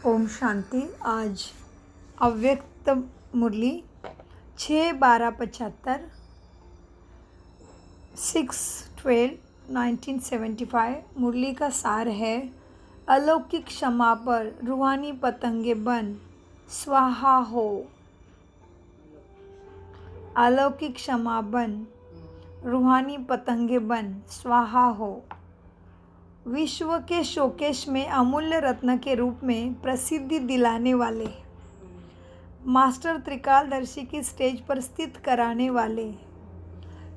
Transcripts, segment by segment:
ओम शांति। आज अव्यक्त मुरली 6/12/75 6/12/1975। मुरली का सार है, अलौकिक क्षमा पर रूहानी पतंगे बन स्वाहा हो। अलौकिक क्षमा बन रूहानी पतंगे बन स्वाहा हो। विश्व के शोकेश में अमूल्य रत्न के रूप में प्रसिद्धि दिलाने वाले, मास्टर त्रिकालदर्शी की स्टेज पर स्थित कराने वाले,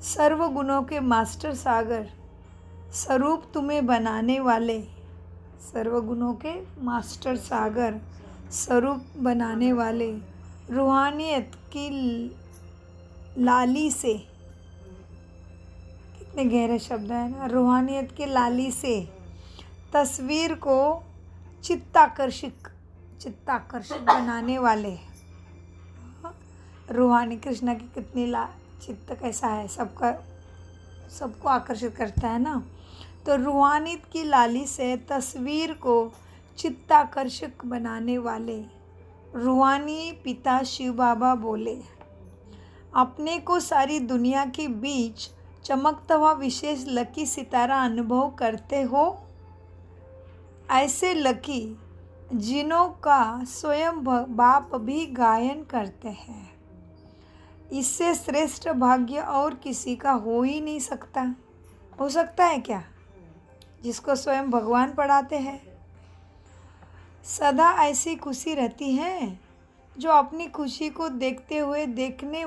सर्व गुणों के मास्टर सागर स्वरूप तुम्हें बनाने वाले, सर्व गुणों के मास्टर सागर स्वरूप बनाने वाले, रूहानियत की लाली से, कितने गहरे शब्द है ना, रूहानियत की लाली से तस्वीर को चित्ताकर्षक बनाने वाले, रूहानी कृष्णा की कितनी चित्त कैसा है, सबको आकर्षित करता है ना। तो रूहानियत की लाली से तस्वीर को चित्ताकर्षक बनाने वाले रूहानी पिता शिव बाबा बोले, अपने को सारी दुनिया के बीच चमकता हुआ विशेष लकी सितारा अनुभव करते हो। ऐसे लकी जिनों का स्वयं बाप भी गायन करते हैं, इससे श्रेष्ठ भाग्य और किसी का हो ही नहीं सकता। हो सकता है क्या, जिसको स्वयं भगवान पढ़ाते हैं। सदा ऐसी खुशी रहती है जो अपनी खुशी को देखते हुए देखने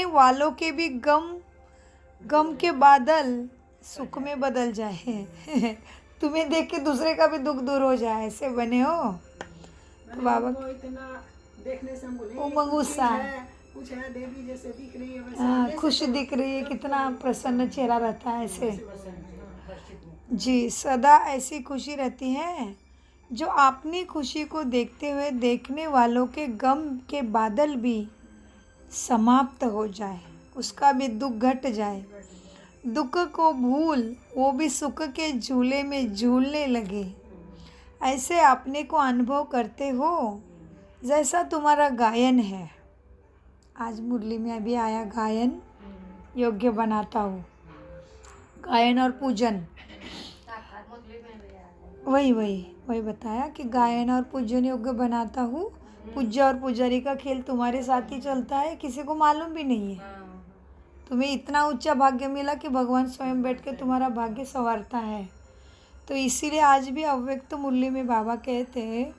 वालों के भी गम के बादल सुख में बदल जाए। तुम्हें देख के दूसरे का भी दुख दूर हो जाए, ऐसे बने हो। तो बाबा इतना देखने से हम बोले उमंग उत्साह, कुछ है देवी जैसे दिख रही है, वैसे खुश दिख रही है, कितना प्रसन्न चेहरा रहता है ऐसे। जी, सदा ऐसी खुशी रहती है जो अपनी खुशी को देखते हुए देखने वालों के गम के बादल भी समाप्त हो जाए, उसका भी दुख घट जाए, दुख को भूल वो भी सुख के झूले में झूलने लगे। ऐसे अपने को अनुभव करते हो जैसा तुम्हारा गायन है। आज मुरली में अभी आया, गायन योग्य बनाता हूँ, गायन और पूजन, वही बताया कि गायन और पूजन योग्य बनाता हूँ। पूज्य और पुजारी का खेल तुम्हारे साथ ही चलता है, किसी को मालूम भी नहीं है। तुम्हें इतना ऊंचा भाग्य मिला कि भगवान स्वयं बैठ के तुम्हारा भाग्य संवारता है। तो इसीलिए आज भी अव्यक्त मुरली में बाबा कहते हैं,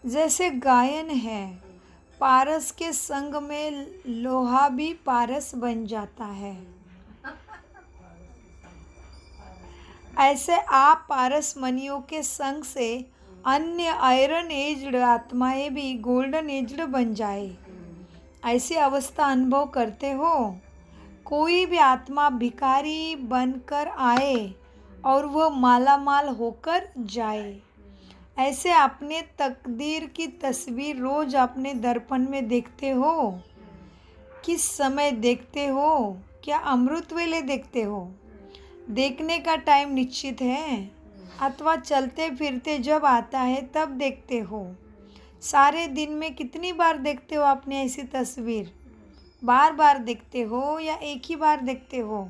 जैसे गायन है, पारस के संग में लोहा भी पारस बन जाता है, ऐसे आप पारस मनियों के संग से अन्य आयरन एज्ड आत्माएं भी गोल्डन एज्ड बन जाए। ऐसी अवस्था अनुभव करते हो। कोई भी आत्मा भिखारी बनकर आए और वह मालामाल होकर जाए। ऐसे अपने तकदीर की तस्वीर रोज अपने दर्पण में देखते हो। किस समय देखते हो? क्या अमृत वेले देखते हो? देखने का टाइम निश्चित है अथवा चलते फिरते जब आता है तब देखते हो? सारे दिन में कितनी बार देखते हो अपनी ऐसी तस्वीर? बार बार देखते हो या एक ही बार देखते हो?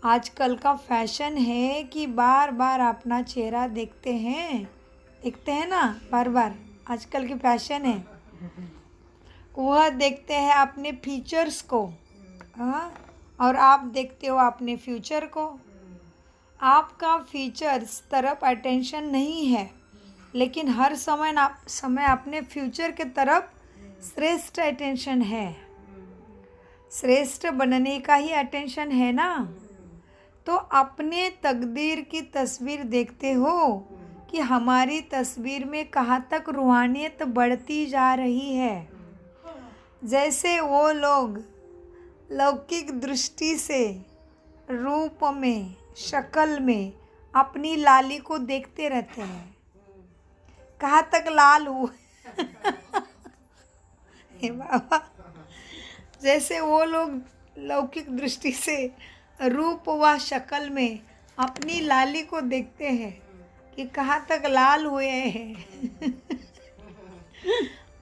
आजकल का फैशन है कि बार बार अपना चेहरा देखते हैं ना, बार बार आजकल की फैशन है। वह देखते हैं अपने फीचर्स को, हाँ, और आप देखते हो अपने फ्यूचर को। आपका फीचर्स तरफ अटेंशन नहीं है, लेकिन हर समय अपने फ्यूचर के तरफ श्रेष्ठ अटेंशन है। श्रेष्ठ बनने का ही अटेंशन है ना। तो अपने तकदीर की तस्वीर देखते हो कि हमारी तस्वीर में कहाँ तक रूहानियत बढ़ती जा रही है। जैसे वो लोग लौकिक दृष्टि से रूप में, शक्ल में अपनी लाली को देखते रहते हैं, कहाँ तक लाल हुआ। हे बाबा, जैसे वो लोग लौकिक दृष्टि से रूप व शक्ल में अपनी लाली को देखते हैं, कि कहाँ तक लाल हुए हैं।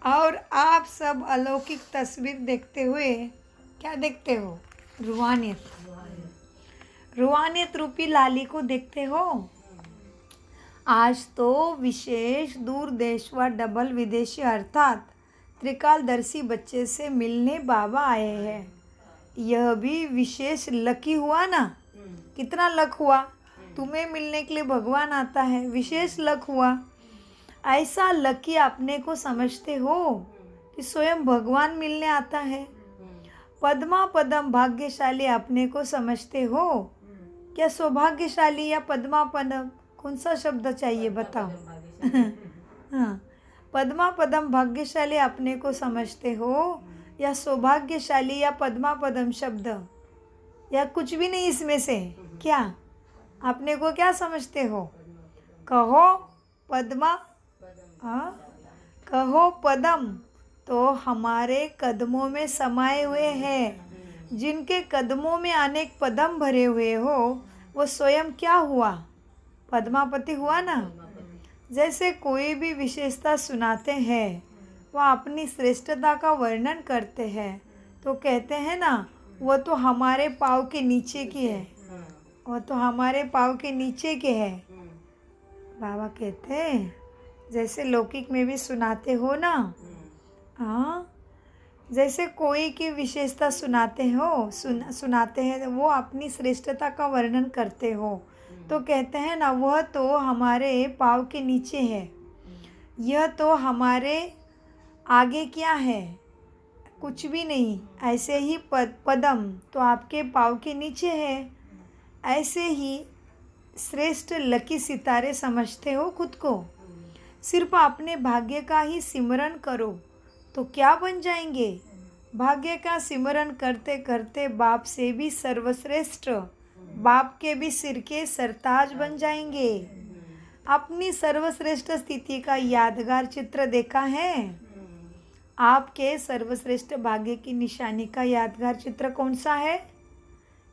और आप सब अलौकिक तस्वीर देखते हुए क्या देखते हो? रूहानियत। रूहानियत रूपी लाली को देखते हो। आज तो विशेष दूर देश व डबल विदेशी अर्थात त्रिकालदर्शी बच्चे से मिलने बाबा आए हैं। यह भी विशेष लकी हुआ ना? कितना लक हुआ, तुम्हें मिलने के लिए भगवान आता है, विशेष लक हुआ। ऐसा लकी अपने को समझते हो कि स्वयं भगवान मिलने आता है। पद्मा पदम भाग्यशाली अपने को समझते हो क्या? सौभाग्यशाली या पद्मा पदम, कौन सा शब्द चाहिए बताओ? हाँ, पद्मा पदम भाग्यशाली अपने को समझते हो या सौभाग्यशाली या पद्मा पदम शब्द, या कुछ भी नहीं इसमें से? क्या अपने को क्या समझते हो? कहो पद्मा, हाँ कहो पदम, तो हमारे कदमों में समाये हुए हैं। जिनके कदमों में अनेक पदम भरे हुए हो वो स्वयं क्या हुआ? पद्मापति हुआ ना। जैसे कोई भी विशेषता सुनाते हैं, वह अपनी श्रेष्ठता का वर्णन करते हैं तो कहते हैं ना, वो तो हमारे पाँव के नीचे की है, वो तो हमारे पाँव के नीचे के है। बाबा कहते हैं जैसे लौकिक में भी सुनाते हो ना, हाँ, जैसे कोई की विशेषता सुनाते हो, सुनाते हैं, वो अपनी श्रेष्ठता का वर्णन करते हो तो कहते हैं ना, वह तो हमारे पाँव के नीचे है। यह तो हमारे आगे क्या है? कुछ भी नहीं। ऐसे ही पदम तो आपके पाँव के नीचे है। ऐसे ही श्रेष्ठ लकी सितारे समझते हो खुद को। सिर्फ अपने भाग्य का ही सिमरन करो तो क्या बन जाएंगे? भाग्य का सिमरन करते करते बाप से भी सर्वश्रेष्ठ, बाप के भी सिर के सरताज बन जाएंगे। अपनी सर्वश्रेष्ठ स्थिति का यादगार चित्र देखा है? आपके सर्वश्रेष्ठ भाग्य की निशानी का यादगार चित्र कौन सा है?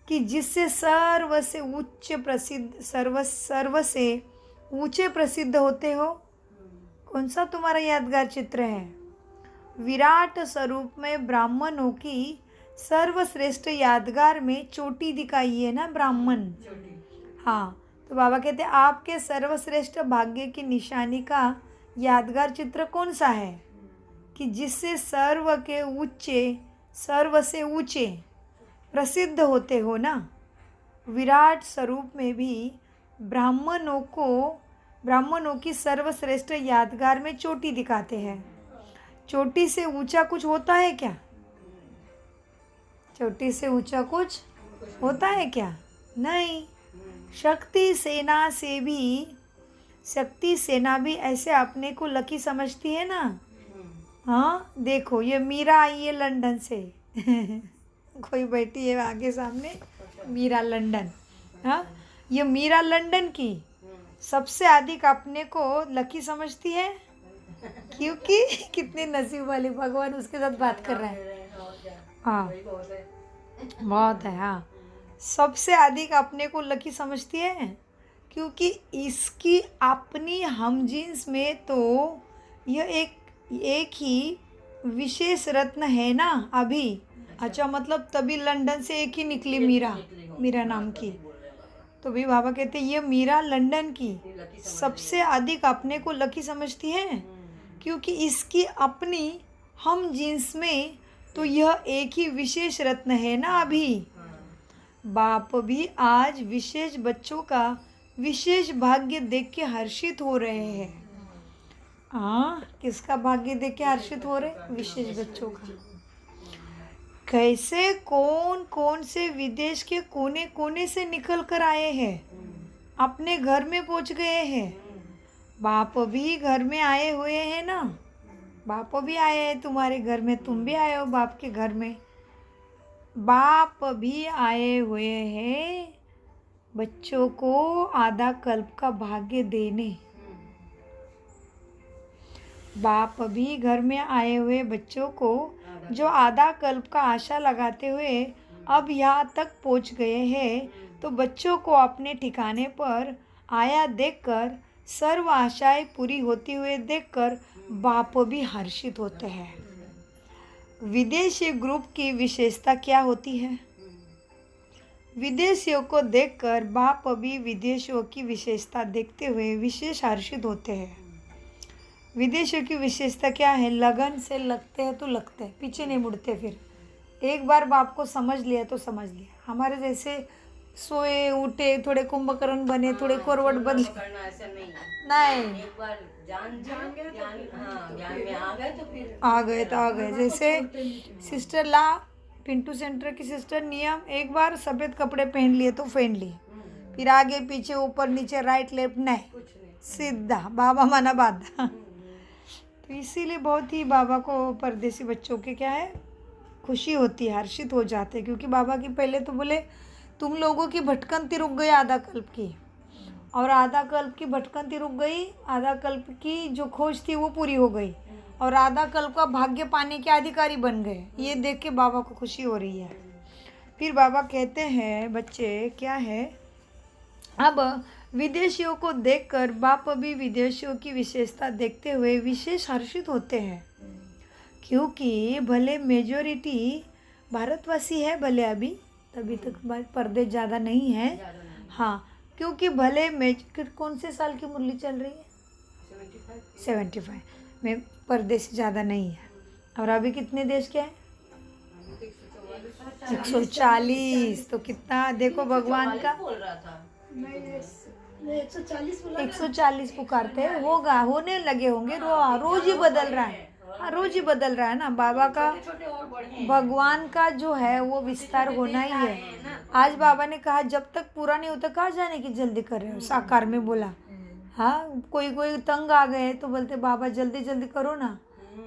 कि जिससे सर्व से उच्च प्रसिद्ध, सर्व से ऊंचे प्रसिद्ध होते हो। कौन सा तुम्हारा यादगार चित्र है? विराट स्वरूप में ब्राह्मणों की सर्वश्रेष्ठ यादगार में चोटी दिखाई है ना, ब्राह्मण। हाँ, तो बाबा कहते हैं आपके सर्वश्रेष्ठ भाग्य की निशानी का यादगार चित्र कौन सा है? कि जिससे सर्व के ऊंचे, सर्व से ऊंचे प्रसिद्ध होते हो ना। विराट स्वरूप में भी ब्राह्मणों की सर्वश्रेष्ठ यादगार में चोटी दिखाते हैं। चोटी से ऊंचा कुछ होता है क्या? चोटी से ऊंचा कुछ होता है क्या? नहीं। शक्ति सेना भी ऐसे अपने को लकी समझती है ना। हाँ, देखो ये मीरा आई है लंदन से। कोई बैठी है आगे सामने, मीरा लंदन। हाँ, ये मीरा लंदन की सबसे अधिक अपने को लकी समझती है, क्योंकि कितने नसीब वाले, भगवान उसके साथ बात कर रहे हैं। हाँ, बहुत है। हाँ, सबसे अधिक अपने को लकी समझती है क्योंकि इसकी अपनी हमजिन्स में तो यह एक ही विशेष रत्न है ना अभी। अच्छा, मतलब तभी लंदन से एक ही निकली मीरा नाम की। तो भी बाबा कहते ये मीरा लंदन की सबसे अधिक अपने को लकी समझती है क्योंकि इसकी अपनी हम जिन्स में तो यह एक ही विशेष रत्न है ना अभी। बाप भी आज विशेष बच्चों का विशेष भाग्य देख के हर्षित हो रहे हैं। हाँ, किसका भाग्य देख के हर्षित हो रहे? विशेष बच्चों का। कैसे कौन कौन से विदेश के कोने कोने से निकल कर आए हैं, अपने घर में पहुंच गए हैं। बाप भी घर में आए हुए हैं ना, बाप भी आए हैं तुम्हारे घर में, तुम भी आए हो बाप के घर में। बाप भी आए हुए हैं बच्चों को आधा कल्प का भाग्य देने। बाप भी घर में आए हुए बच्चों को जो आधा कल्प का आशा लगाते हुए अब यहाँ तक पहुँच गए हैं, तो बच्चों को अपने ठिकाने पर आया देखकर सर्व आशाएं पूरी होती हुए देखकर बाप भी हर्षित होते हैं। विदेशी ग्रुप की विशेषता क्या होती है? विदेशियों को देखकर बाप भी विदेशियों की विशेषता देखते हुए विशेष हर्षित होते हैं। विदेशियों की विशेषता क्या है? लगन से लगते हैं तो लगते हैं, पीछे नहीं मुड़ते। फिर एक बार बाप को समझ लिया तो समझ लिया। हमारे जैसे सोए उठे, थोड़े कुंभकर्ण बने, थोड़े करवट बदले, करना ऐसा नहीं है। नहीं, एक बार ज्ञान में आ गए तो फिर आ गए तो आ गए। जैसे सिस्टर ला पिंटू सेंटर की सिस्टर नियम, एक बार सफ़ेद कपड़े पहन लिए तो पहन लिए, फिर आगे पीछे ऊपर नीचे राइट लेफ्ट नहीं, कुछ नहीं। सीधा बाबा माना बाधा। तो इसीलिए बहुत ही बाबा को परदेसी बच्चों के क्या है, खुशी होती है, हर्षित हो जाते हैं। क्योंकि बाबा की पहले तो बोले तुम लोगों की भटकंती रुक गई आधा कल्प की, और आधा कल्प की भटकंती रुक गई, आधा कल्प की जो खोज थी वो पूरी हो गई, और आधा कल्प का भाग्य पाने के अधिकारी बन गए। ये देख के बाबा को खुशी हो रही है। फिर बाबा कहते हैं बच्चे क्या है, अब विदेशियों को देखकर बाप भी विदेशियों की विशेषता देखते हुए विशेष हर्षित होते हैं। क्योंकि भले मेजॉरिटी भारतवासी है, भले अभी तभी तक पर्दे ज़्यादा नहीं है, हाँ, क्योंकि भले कौन से साल की मुरली चल रही है? 75 में परदेसी ज़्यादा नहीं है। और अभी कितने देश के हैं? 140। तो कितना देखो भगवान का, बोल रहा था। नहीं 140 बोला ना। 140 पुकारते हैं, होगा, होने लगे होंगे। रोज ही बदल रहा है, हाँ, रोज ही बदल रहा है ना। बाबा का, छोटे और बड़े हैं। भगवान का जो है वो विस्तार होना ही है। आज बाबा ने कहा जब तक पूरा नहीं होता कहाँ जाने की जल्दी कर रहे हो, साकार में बोला। हाँ, कोई तंग आ गए तो बोलते बाबा जल्दी जल्दी करो ना।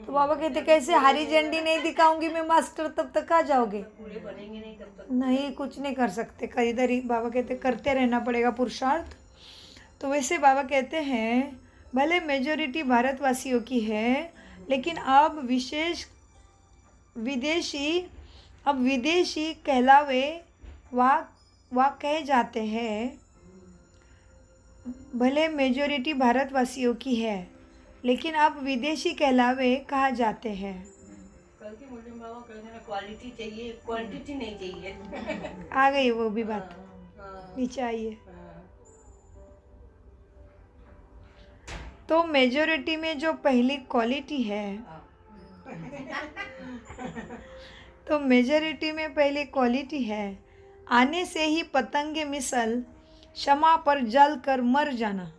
तो बाबा कहते कैसे, हरी झंडी नहीं दिखाऊंगी मैं मास्टर, तब तक कहाँ जाओगे? पूरे बनेंगे नहीं तब तक। नहीं, कुछ नहीं कर सकते, इधर ही बाबा कहते करते रहना पड़ेगा पुरुषार्थ। तो वैसे बाबा कहते हैं भले मेजॉरिटी भारतवासियों की है, लेकिन अब विदेशी कहलावे वा कहे जाते हैं। भले मेजॉरिटी भारतवासियों की है, लेकिन अब विदेशी कहलावे कहा जाते हैं। कल की मुरली में बाबा कहते हैं क्वालिटी चाहिए, क्वांटिटी नहीं चाहिए। आ गई वो भी बात, हाँ, नीचे आइए। हाँ। तो मेजॉरिटी में जो पहली क्वालिटी है, तो मेजॉरिटी में पहली क्वालिटी है आने से ही पतंगे मिसल क्षमा पर जल कर मर जाना।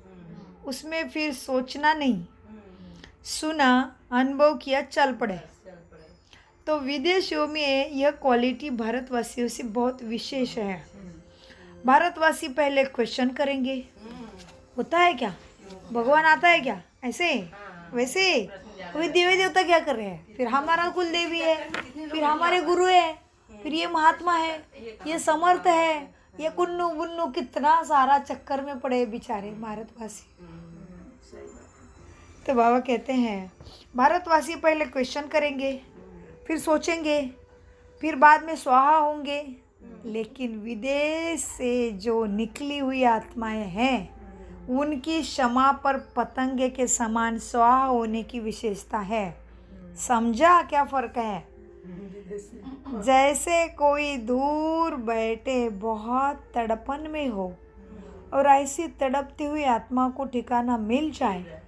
उसमें फिर सोचना नहीं, सुना, अनुभव किया, चल पड़े। तो विदेशियों में यह क्वालिटी भारतवासियों से बहुत विशेष है। भारतवासी पहले क्वेश्चन करेंगे, होता है क्या, भगवान आता है क्या, ऐसे वैसे, कोई देवी देवता क्या कर रहे हैं, फिर हमारा कुल देवी है, फिर हमारे गुरु है, फिर ये महात्मा है, ये समर्थ है, ये कुन्नू बुन्नू, कितना सारा चक्कर में पड़े बेचारे भारतवासी। तो बाबा कहते हैं भारतवासी पहले क्वेश्चन करेंगे, फिर सोचेंगे, फिर बाद में स्वाहा होंगे। लेकिन विदेश से जो निकली हुई आत्माएं हैं, उनकी क्षमा पर पतंगे के समान स्वाहा होने की विशेषता है। समझा क्या फर्क है? जैसे कोई दूर बैठे बहुत तड़पन में हो और ऐसी तड़पती हुई आत्मा को ठिकाना मिल जाए,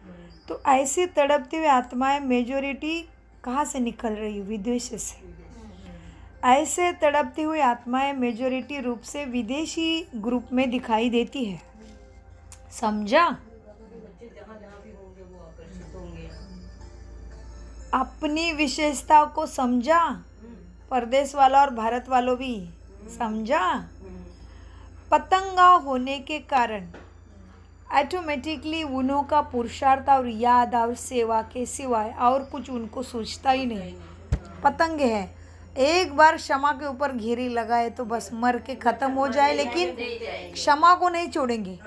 तो ऐसी तड़पती हुई आत्माएं मेजॉरिटी कहाँ से निकल रही है? विदेश से। ऐसे तड़पती हुई आत्माएं मेजॉरिटी रूप से विदेशी ग्रुप में दिखाई देती है। समझा? बच्चे जहाँ जहाँ भी होंगे वो आकर्षित होंगे। अपनी विशेषताओं को समझा, परदेश वाला और भारत वालों भी समझा। पतंगा होने के कारण ऑटोमेटिकली उन्हों का पुरुषार्थ और याद और सेवा के सिवाय और कुछ उनको सूझता ही नहीं। पतंगे हैं, एक बार क्षमा के ऊपर घेरी लगाए तो बस मर के ख़त्म हो जाए, लेकिन क्षमा को नहीं छोड़ेंगे।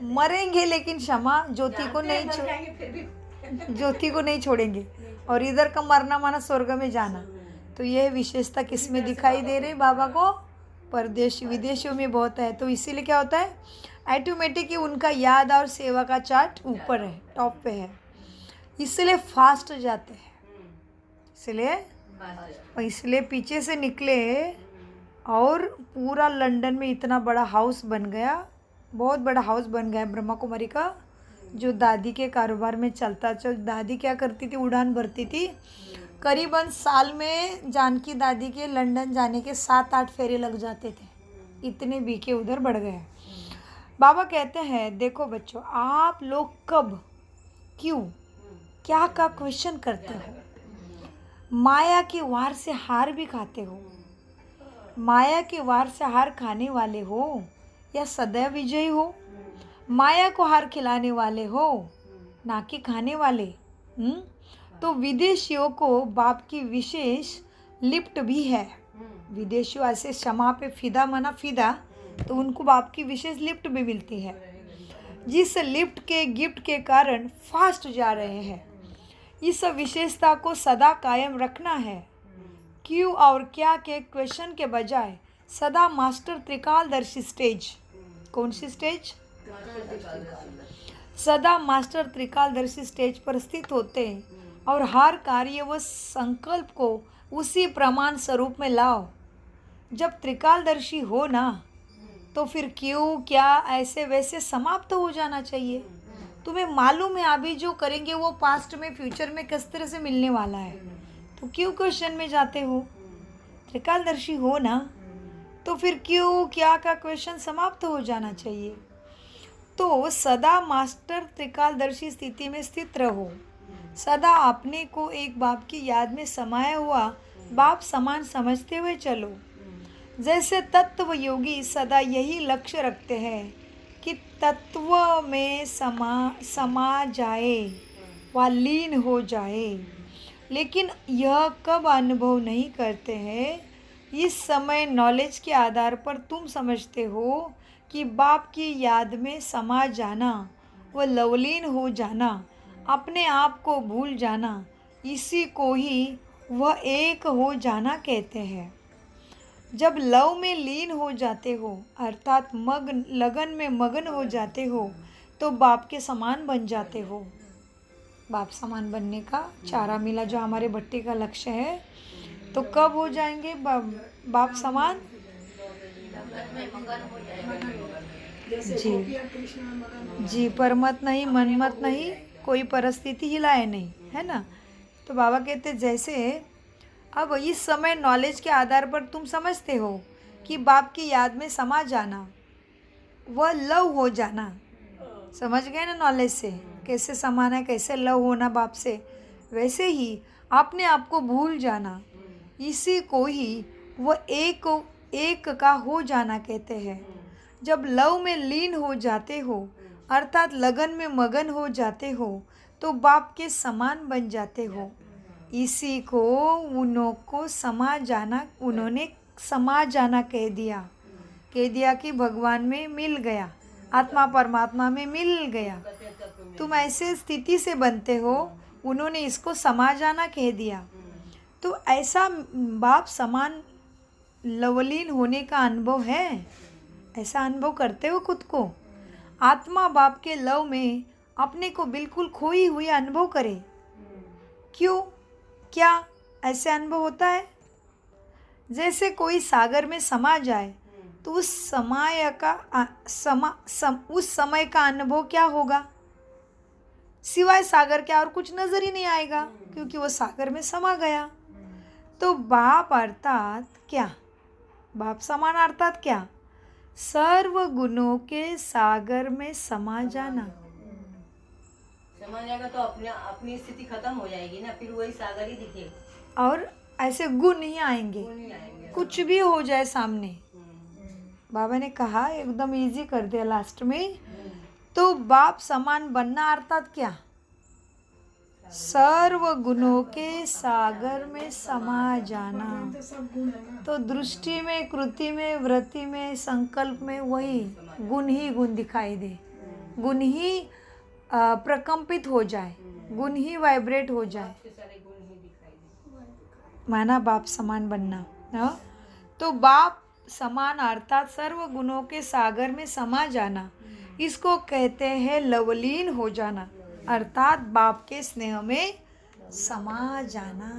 मरेंगे लेकिन क्षमा ज्योति को नहीं छोड़ेंगे। और इधर का मरना माना स्वर्ग में जाना। तो यह विशेषता किस में दिखाई दे रही बाबा को? परदेश विदेशों में बहुत है। तो इसीलिए क्या होता है, ऑटोमेटिक ही उनका याद और सेवा का चार्ट ऊपर है, टॉप पे है, इसलिए फास्ट जाते हैं, इसलिए पीछे से निकले और पूरा लंदन में इतना बड़ा हाउस बन गया, बहुत बड़ा हाउस बन गया ब्रह्मा कुमारी का, जो दादी के कारोबार में चलता। दादी क्या करती थी, उड़ान भरती थी, करीबन साल में जानकी दादी के लंदन जाने के 7-8 फेरे लग जाते थे, इतने बीके उधर बढ़ गए। बाबा कहते हैं देखो बच्चों, आप लोग कब, क्यों, क्या का क्वेश्चन करते हो, माया के वार से हार भी खाते हो, माया के वार से हार खाने वाले हो या सदैव विजयी हो, माया को हार खिलाने वाले हो ना कि खाने वाले। तो विदेशियों को बाप की विशेष लिफ्ट भी है, विदेशियों ऐसे क्षमा पे फिदा मना फिदा, तो उनको बाप की विशेष लिफ्ट भी मिलती है, जिस लिफ्ट के गिफ्ट के कारण फास्ट जा रहे हैं। इस विशेषता को सदा कायम रखना है, क्यों और क्या के क्वेश्चन के बजाय सदा मास्टर त्रिकालदर्शी स्टेज, कौन सी स्टेज, सदा मास्टर त्रिकालदर्शी स्टेज पर स्थित होते हैं और हर कार्य व संकल्प को उसी प्रमाण स्वरूप में लाओ। जब त्रिकालदर्शी हो ना, तो फिर क्यों क्या ऐसे वैसे समाप्त हो जाना चाहिए। तुम्हें मालूम है अभी जो करेंगे वो पास्ट में फ्यूचर में किस तरह से मिलने वाला है, तो क्यों क्वेश्चन में जाते हो। त्रिकालदर्शी हो ना, तो फिर क्यों क्या का क्वेश्चन समाप्त हो जाना चाहिए। तो सदा मास्टर त्रिकालदर्शी स्थिति में स्थित रहो, सदा अपने को एक बाप की याद में समाया हुआ बाप समान समझते हुए चलो। जैसे तत्व योगी सदा यही लक्ष्य रखते हैं कि तत्व में समा जाए व लीन हो जाए, लेकिन यह कब अनुभव नहीं करते हैं। इस समय नॉलेज के आधार पर तुम समझते हो कि बाप की याद में समा जाना व लवलीन हो जाना, अपने आप को भूल जाना, इसी को ही वह एक हो जाना कहते हैं। जब लव में लीन हो जाते हो अर्थात लगन में मगन हो जाते हो, तो बाप के समान बन जाते हो। बाप समान बनने का चारा मिला जो हमारे भट्टी का लक्ष्य है। तो कब हो जाएंगे बाप समान, जी परमत नहीं, मनमत नहीं, कोई परिस्थिति हिलाए नहीं, है ना। तो बाबा कहते जैसे अब इस समय नॉलेज के आधार पर तुम समझते हो कि बाप की याद में समा जाना वह लव हो जाना, समझ गए ना नॉलेज से कैसे समाना है, कैसे लव होना बाप से, वैसे ही अपने आप को भूल जाना, इसी को ही वह एक का हो जाना कहते हैं। जब लव में लीन हो जाते हो अर्थात लगन में मगन हो जाते हो, तो बाप के समान बन जाते हो। इसी को उन्होंने समा जाना कह दिया कि भगवान में मिल गया, आत्मा परमात्मा में मिल गया। तुम ऐसे स्थिति से बनते हो, उन्होंने इसको समा जाना कह दिया। तो ऐसा बाप समान लवलीन होने का अनुभव है, ऐसा अनुभव करते हो खुद को। आत्मा बाप के लव में अपने को बिल्कुल खोई हुई अनुभव करे। क्यों, क्या ऐसे अनुभव होता है। जैसे कोई सागर में समा जाए तो उस समय का अनुभव क्या होगा, सिवाय सागर के और कुछ नजर ही नहीं आएगा, क्योंकि वो सागर में समा गया। तो बाप अर्थात क्या, बाप समान अर्थात क्या, सर्व गुणों के सागर में समा जाना। समा जाएगा तो अपनी स्थिति खत्म हो जाएगी ना, फिर वही सागर ही दिखेगा और ऐसे गुण नहीं आएंगे, कुछ भी हो जाए सामने। बाबा ने कहा एकदम इजी कर दिया लास्ट में। तो बाप समान बनना अर्थात क्या, सर्व गुणों के सागर में समा जाना। तो दृष्टि में, कृति में, वृत्ति में, संकल्प में वही गुण ही गुण दिखाई दे, गुण ही प्रकंपित हो जाए, गुण ही वाइब्रेट हो जाए, माना बाप समान बनना। तो बाप समान अर्थात सर्व गुणों के सागर में समा जाना, इसको कहते हैं लवलीन हो जाना, अर्थात बाप के स्नेह में समा जाना।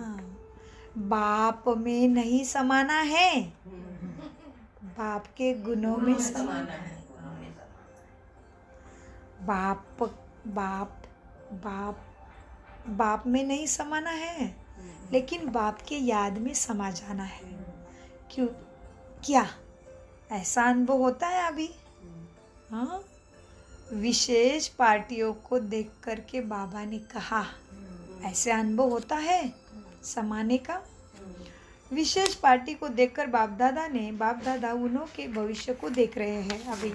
बाप में नहीं समाना है, बाप के गुणों में समाना है। बाप बाप बाप बाप में नहीं समाना है, लेकिन बाप के याद में समा जाना है। क्यों? क्या ऐसा अनुभव होता है अभी? हाँ, विशेष पार्टियों को देख करके बाबा ने कहा, ऐसे अनुभव होता है समाने का। विशेष पार्टी को देखकर बाप दादा उन्हों के भविष्य को देख रहे हैं अभी।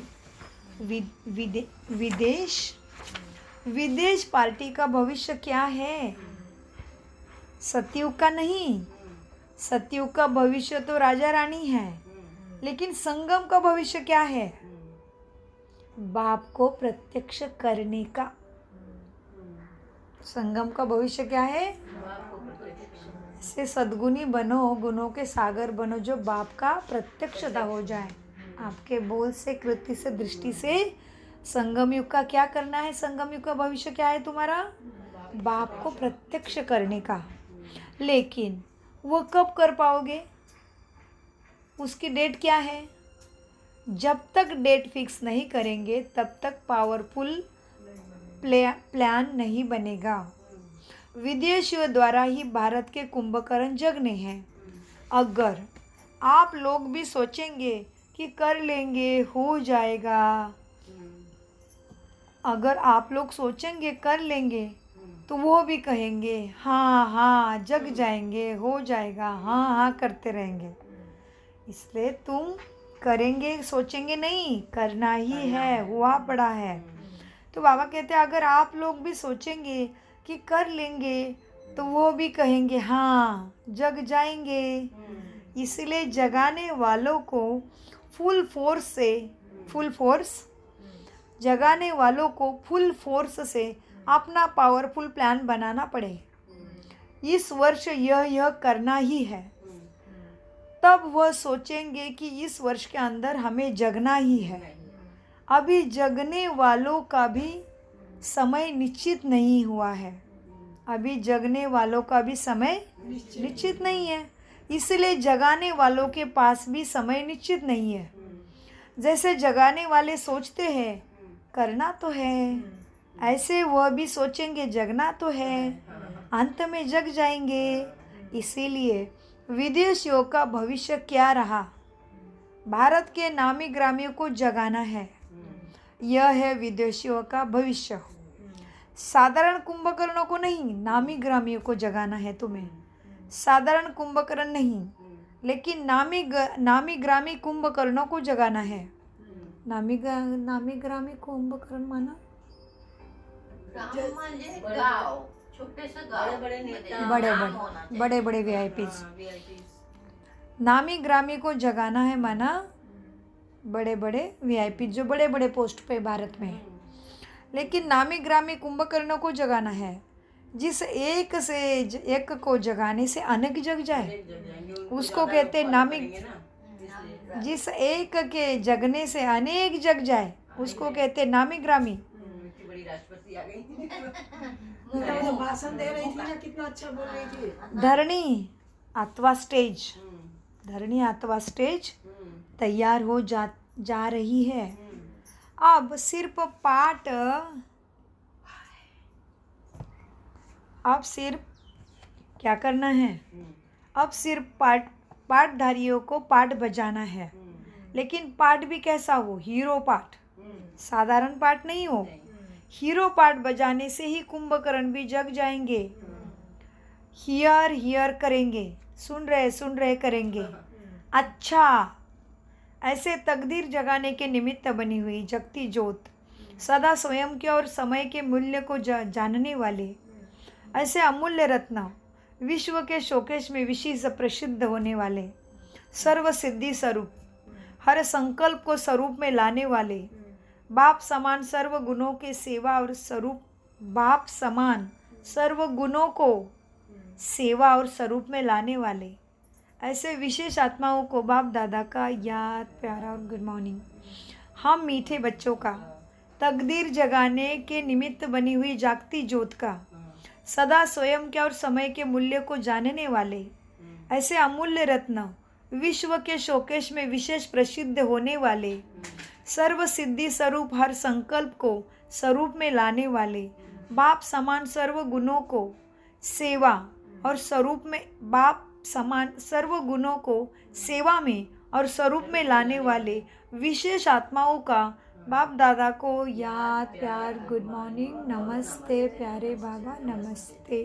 विदेश पार्टी का भविष्य क्या है? सतयुग का नहीं। सतयुग का भविष्य तो राजा रानी है, लेकिन संगम का भविष्य क्या है? बाप को प्रत्यक्ष करने का। संगम का भविष्य क्या है? ऐसे सद्गुणी बनो, गुणों के सागर बनो, जो बाप का प्रत्यक्षता हो जाए आपके बोल से, कृति से, दृष्टि से। संगम युग का क्या करना है? संगम युग का भविष्य क्या है तुम्हारा? बाप को प्रत्यक्ष करने का। लेकिन वो कब कर पाओगे? उसकी डेट क्या है? जब तक डेट फिक्स नहीं करेंगे तब तक पावरफुल प्लान नहीं बनेगा। विदेशियों द्वारा ही भारत के कुंभकर्ण जगने हैं। अगर आप लोग भी सोचेंगे कि कर लेंगे, हो जाएगा, अगर आप लोग सोचेंगे कर लेंगे, तो वो भी कहेंगे हाँ हाँ, जग जाएंगे, हो जाएगा, हाँ हाँ करते रहेंगे। इसलिए तुम करेंगे, सोचेंगे नहीं, करना ही है, हुआ पड़ा है। तो बाबा कहते हैं अगर आप लोग भी सोचेंगे कि कर लेंगे, तो वो भी कहेंगे हाँ, जग जाएंगे। इसलिए जगाने वालों को फुल फोर्स से अपना पावरफुल प्लान बनाना पड़े। इस वर्ष यह करना ही है। तब वह सोचेंगे कि इस वर्ष के अंदर हमें जगना ही है। अभी जगने वालों का भी समय निश्चित नहीं हुआ है। अभी जगने वालों का भी समय निश्चित नहीं है, इसलिए जगाने वालों के पास भी समय निश्चित नहीं है। जैसे जगाने वाले सोचते हैं करना तो है, ऐसे वह भी सोचेंगे जगना तो है, अंत में जग जाएंगे। इसीलिए विदेशियों का भविष्य क्या रहा? भारत के नामी ग्रामियों को जगाना है। यह है विदेशियों का भविष्य। साधारण कुंभकर्णों को नहीं, नामी ग्रामियों को जगाना है तुम्हें। साधारण कुंभकर्ण नहीं, लेकिन नामी ग्रामी कुंभकर्णों को जगाना है। नामी ग्रामी कुंभकर्ण माना बड़े बड़े वीआईपीज। नामी ग्रामी को जगाना है माना बड़े बड़े वीआईपी, जो बड़े बड़े पोस्ट पे भारत में है। लेकिन नामी ग्रामी कुंभकर्णों को जगाना है। जिस एक से एक को जगाने से अनेक जग जाए, उसको कहते नामी। जिस एक के जगने से अनेक जग जाए, उसको कहते नामी ग्रामी। भाषण दे रही थी ना, कितना अच्छा बोल रही थी। धरणी अथवा स्टेज तैयार हो जा रही है। अब सिर्फ क्या करना है? अब सिर्फ पाठधारियों को पाठ बजाना है। लेकिन पाठ भी कैसा हो? हीरो पाठ, साधारण पाठ नहीं हो। हीरो पाठ बजाने से ही कुंभकर्ण भी जग जाएंगे। हियर करेंगे, सुन रहे करेंगे। अच्छा, ऐसे तकदीर जगाने के निमित्त बनी हुई जगती ज्योत, सदा स्वयं के और समय के मूल्य को जानने वाले ऐसे अमूल्य रत्न, विश्व के शोकेश में विशेष प्रसिद्ध होने वाले, सर्व सिद्धि स्वरूप, हर संकल्प को स्वरूप में लाने वाले, बाप समान सर्व गुणों के सेवा और स्वरूप, बाप समान सर्व गुणों को सेवा और स्वरूप में लाने वाले ऐसे विशेष आत्माओं को बाप दादा का याद, प्यारा और गुड मॉर्निंग। हम मीठे बच्चों का तकदीर जगाने के निमित्त बनी हुई जागती ज्योत का, सदा स्वयं के और समय के मूल्य को जानने वाले, ऐसे अमूल्य रत्न, विश्व के शोकेश में विशेष प्रसिद्ध होने वाले, सर्व सिद्धि स्वरूप हर संकल्प को स्वरूप में लाने वाले, बाप समान सर्व गुणों को सेवा और स्वरूप में बाप समान सर्व गुणों को सेवा में और स्वरूप में लाने वाले विशेष आत्माओं का बाप दादा को याद, प्यार, गुड मॉर्निंग, नमस्ते प्यारे बाबा, नमस्ते।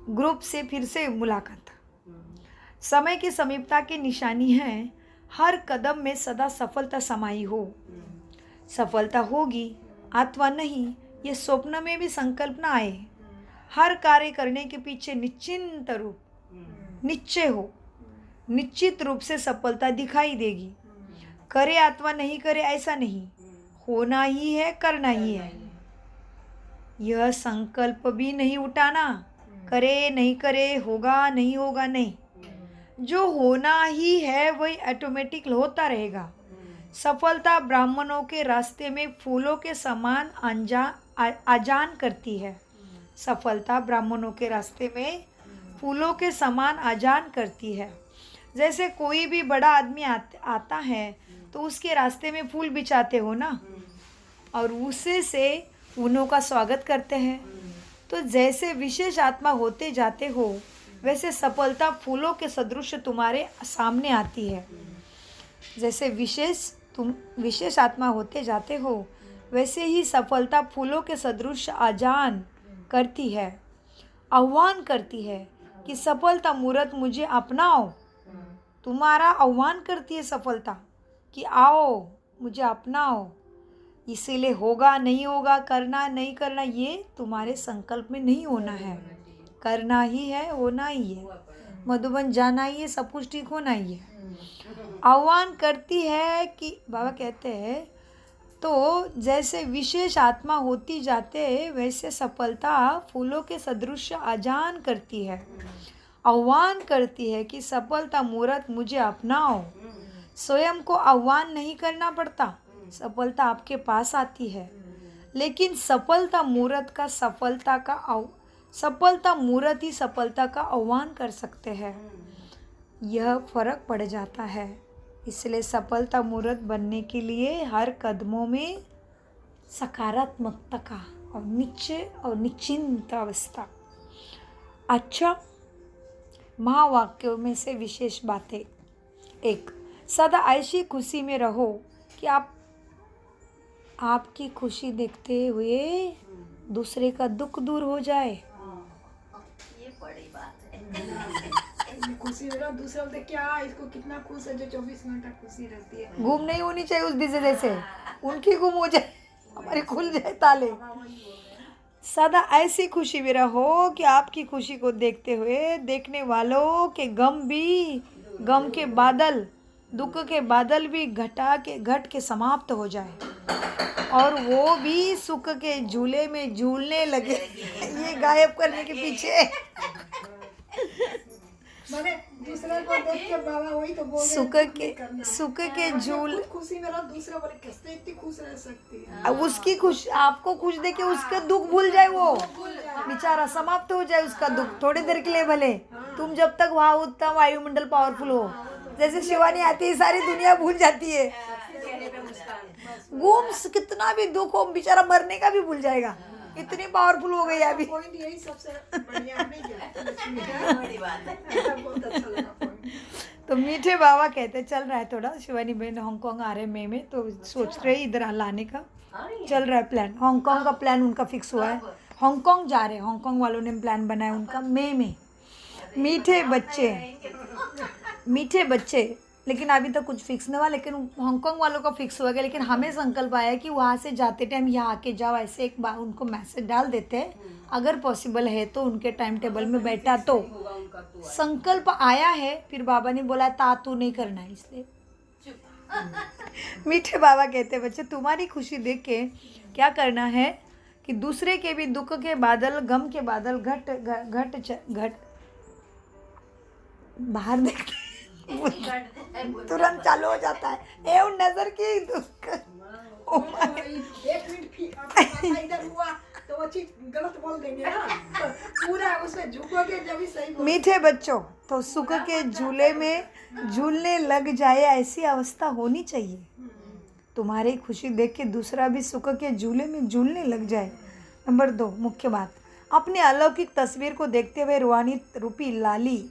ग्रुप से फिर से मुलाकात। समय की समीपता की निशानी है हर कदम में सदा सफलता समाई हो। सफलता होगी अथवा नहीं, ये स्वप्न में भी संकल्प न आए। हर कार्य करने के पीछे निश्चिंत रूप निश्चय हो, निश्चित रूप से सफलता दिखाई देगी। करे अथवा नहीं करे ऐसा नहीं, होना ही है, करना ही है। यह संकल्प भी नहीं उठाना, करे नहीं करे, होगा नहीं होगा नहीं, जो होना ही है वही ऑटोमेटिक होता रहेगा। सफलता ब्राह्मणों के रास्ते में फूलों के समान आजान करती है। सफलता ब्राह्मणों के रास्ते में फूलों के समान आजान करती है। जैसे कोई भी बड़ा आदमी आता है तो उसके रास्ते में फूल बिछाते हो ना, और उसे से उन्हों का स्वागत करते हैं। तो जैसे विशेष आत्मा होते जाते हो, वैसे सफलता फूलों के सदृश तुम्हारे सामने आती है। जैसे तुम विशेष आत्मा होते जाते हो, वैसे ही सफलता फूलों के सदृश आजान करती है, आह्वान करती है कि सफलता मूर्त मुझे अपनाओ। तुम्हारा आह्वान करती है सफलता कि आओ मुझे अपनाओ। इसीलिए होगा नहीं होगा, करना नहीं करना, ये तुम्हारे संकल्प में नहीं होना है। करना ही है, होना ही है, मधुबन जाना ही है, सब कुछ ठीक होना ही है। आह्वान करती है कि बाबा कहते हैं तो जैसे विशेष आत्मा होती जाते वैसे सफलता फूलों के सदृश आजान करती है, आह्वान करती है कि सफलता मूर्त मुझे अपनाओ। स्वयं को आह्वान नहीं करना पड़ता, सफलता आपके पास आती है। लेकिन सफलता मूर्त ही सफलता का आह्वान कर सकते हैं। यह फर्क पड़ जाता है। इसलिए सफलता मूर्त बनने के लिए हर कदमों में सकारात्मकता का और निश्चय और निश्चिंत अवस्था। अच्छा, महावाक्यों में से विशेष बातें। 1, सदा ऐसी खुशी में रहो कि आपकी खुशी देखते हुए दूसरे का दुख दूर हो जाए। ये बड़ी बात है। खुशी मेरा दूसरा बोलते क्या इसको कितना खुश है, जो 24 घंटा खुशी रहती है। गुम नहीं होनी चाहिए उस बिजनेस से, उनकी गुम हो जाए, हमारी खुल जाए ताले। सदा ऐसी खुशी में रहो कि आपकी खुशी को देखते हुए देखने वालों के गम के बादल, दुख के बादल भी घट के समाप्त हो जाए और वो भी सुख के झूले में झूलने लगे। ये गायब करने के पीछे मैंने दूसरे को देख के बाबा वही तो बोल सुख के झूल। खुशी मेरा दूसरा बोले कैसे इतनी खुश रह सकती है। अब उसकी खुश आपको खुश देके उसका दुख भूल जाए, वो बेचारा समाप्त हो जाए उसका दुख थोड़ी देर के लिए भले। तुम जब तक वहाँ उतना वायुमंडल पावरफुल हो, जैसे शिवानी आती है सारी दुनिया भूल जाती है। गुम कितना भी दुख हो बेचारा मरने का भी भूल जाएगा, इतनी पावरफुल हो गई अभी। पॉइंट यही सबसे बढ़िया नहीं बड़ी बात है। बहुत अच्छा लगा पॉइंट। तो मीठे बाबा कहते चल रहा है थोड़ा, शिवानी बहन हांगकांग आ रहे मई में, तो सोच रहे इधर लाने का चल रहा है प्लान। हांगकांग का प्लान उनका फिक्स हुआ है, हांगकांग जा रहे हैं। हांगकांग वालों ने प्लान बनाया उनका मई में। मीठे बच्चे लेकिन अभी तक कुछ फिक्स नहीं हुआ, लेकिन हांगकांग वालों का फिक्स हुआ गया। लेकिन हमें संकल्प आया कि वहाँ से जाते टाइम यहाँ आके जाओ, ऐसे एक बार उनको मैसेज डाल देते हैं, अगर पॉसिबल है तो उनके टाइम टेबल में बैठा तो। संकल्प आया है, फिर बाबा ने बोला तू नहीं करना है, इसलिए मीठे बाबा कहते बच्चे तुम्हारी खुशी देख के क्या करना है कि दूसरे के भी दुख के बादल, गम के बादल घट बाहर देखते तुरंत चालू हो जाता है एवं नजर की एक मिनट की आपका माथा इधर हुआ तो वो चीज गलत बोल देंगे ना, पूरा उसमें झुकोगे जब भी सही बोल। मीठे बच्चों, तो सुख के झूले में झूलने लग जाए ऐसी अवस्था होनी चाहिए। तुम्हारी खुशी देख के दूसरा भी सुख के झूले में झूलने लग जाए। नंबर 2, मुख्य बात, अपनी अलौकिक तस्वीर को देखते हुए रूहानी रूपी लाली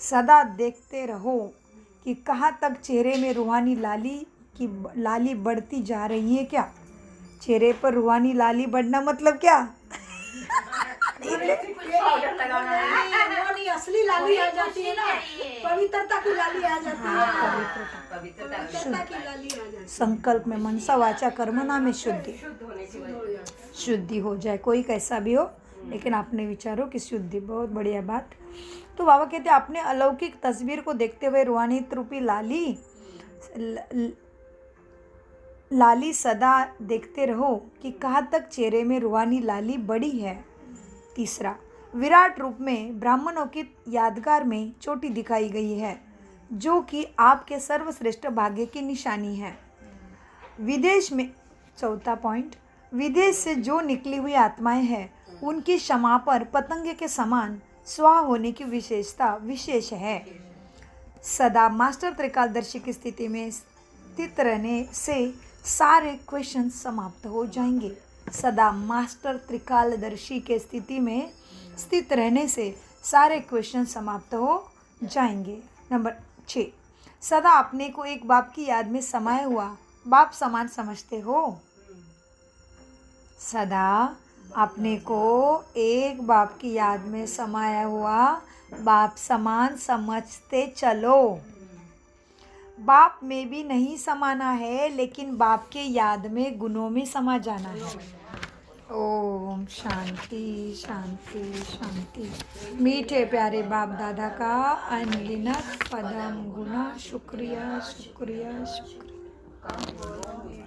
सदा देखते रहो कि कहाँ तक चेहरे में रूहानी लाली बढ़ती जा रही है। क्या चेहरे पर रूहानी लाली बढ़ना मतलब क्या? वो नहीं असली लाली आ जाती है ना, पवित्रता की लाली आ जाती है, पवित्रता की लाली आ जाती है। संकल्प में मनसा वाचा कर्मणा में शुद्धि हो जाए, कोई कैसा भी हो, लेकिन आपने विचारो कि शुद्धि, बहुत बढ़िया बात। तो बाबा कहते हैं अपने अलौकिक तस्वीर को देखते हुए रूहानी रूपी लाली सदा देखते रहो कि कहाँ तक चेहरे में रूहानी लाली बड़ी है। तीसरा, विराट रूप में ब्राह्मणों की यादगार में चोटी दिखाई गई है, जो कि आपके सर्वश्रेष्ठ भाग्य की निशानी है। विदेश में, चौथा पॉइंट, विदेश से जो निकली हुई आत्माएं हैं उनकी क्षमा पर पतंगे के समान स्वाहा होने की विशेषता विशेष है। सदा मास्टर त्रिकालदर्शी की स्थिति में स्थित रहने से सारे क्वेश्चन समाप्त हो जाएंगे। सदा मास्टर त्रिकालदर्शी के स्थिति में स्थित रहने से सारे क्वेश्चन समाप्त हो जाएंगे। नंबर 6, सदा अपने को एक बाप की याद में समाया हुआ बाप समान समझते हो। सदा अपने को एक बाप की याद में समाया हुआ बाप समान समझते चलो। बाप में भी नहीं समाना है, लेकिन बाप के याद में गुणों में समा जाना है। ओम शांति शांति शांति। मीठे प्यारे बाप दादा का अनगिनत पदम गुना शुक्रिया शुक्रिया शुक्रिया।